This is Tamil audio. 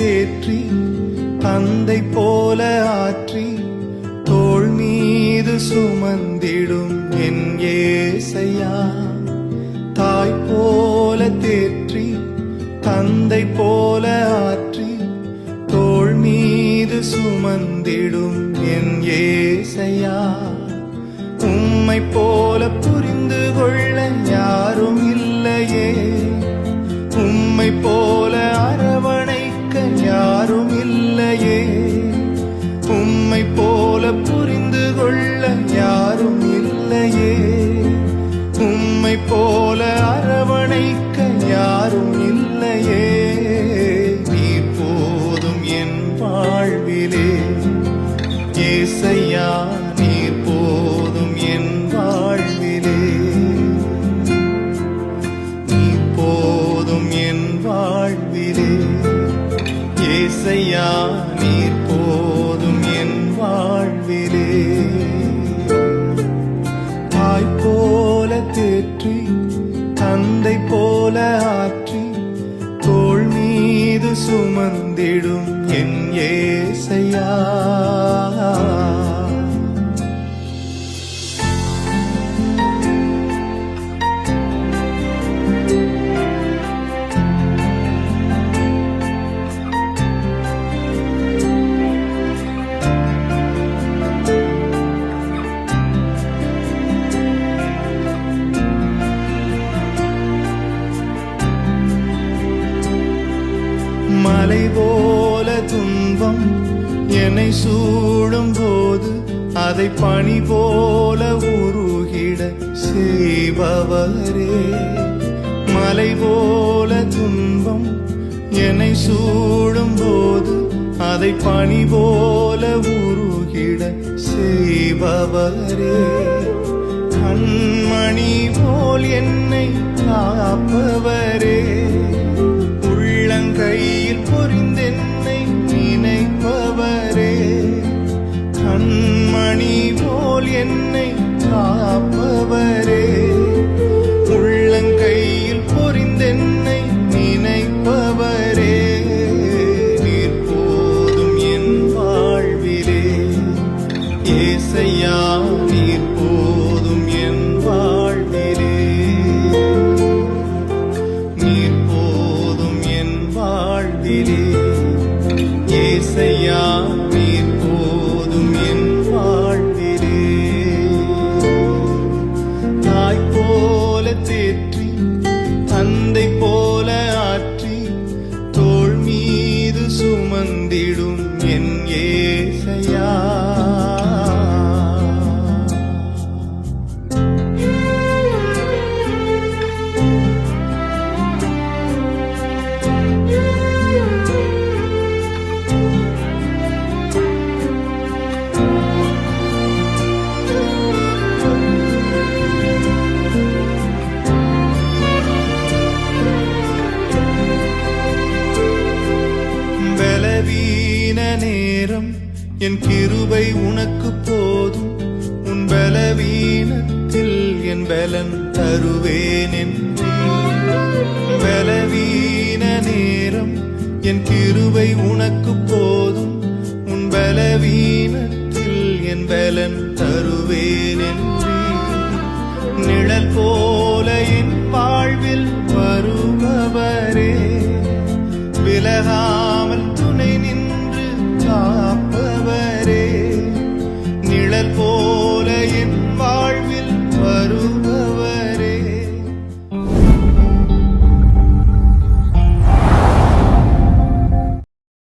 தேற்றி தந்தை போல ஆற்றி தோள் மீது சுமந்திடும் என் ஏசையா. தாய் போல தேற்றி தந்தை போல ஆற்றி தோள் மீது சுமந்திடும் என் ஏசையா. உம்மை போல புரிந்து கொள்ள யாரும் இல்லையே, உம்மை போல அரவணைக்க யாரும் இல்லையே, உம்மை போல புரிந்து கொள்ள யாரும் இல்லையே, உம்மை போல அரவணைக்க யாரும் இல்லையே. நீர் போதும் என் வாழ்விலே ஏசையா, நீர் போதும் என் வாழ்விலே, நீர் போதும் என் வாழ்விலே ஏசையா, நீர் போதும் என் வாழ்விலே. தாய் போல தேற்றி தந்தை போல ஆற்றி தோள் மீது சுமந்திடும் என் ஏசையா. மலை போல துன்பம் என்னை சூடும் போது அதை பனி போல உருகிட செய்பவரே. மலை போல துன்பம் என்னை சூடும் போது அதை பனி போல உருகிட செய்பவரே. கண்மணி போல் என்னை காப்பவரே, கையில் பொறிந்தென்னை நினைப்பவரே. கண்மணி போல் என்னை காப்பவரே, உள்ளங்கையில் பொறிந்தென்னை நினைப்பவரே. நீர் போதும் என் வாழ்விலே ஏசையா, நீர் போதும் என் வாழ்விலே, நீர் போதும் என் வாழ்விலே ஏசையா, நீர் போதும் என் வாழ்விலே. தாய் போல தேற்றி தந்தை போல ஆற்றி தோள் மீது சுமந்திடும் என் ஏசையா. பலவீன நேரம் என் கிருபை உனக்கு போதும், உன் பலவீனத்தில் என் பலன் தருவேன் என்றேன். பலவீன நேரம் என் கிருபை உனக்கு போதும், உன் பலவீனத்தில் என் பலன் தருவேன் என்றேன். நிழல் போ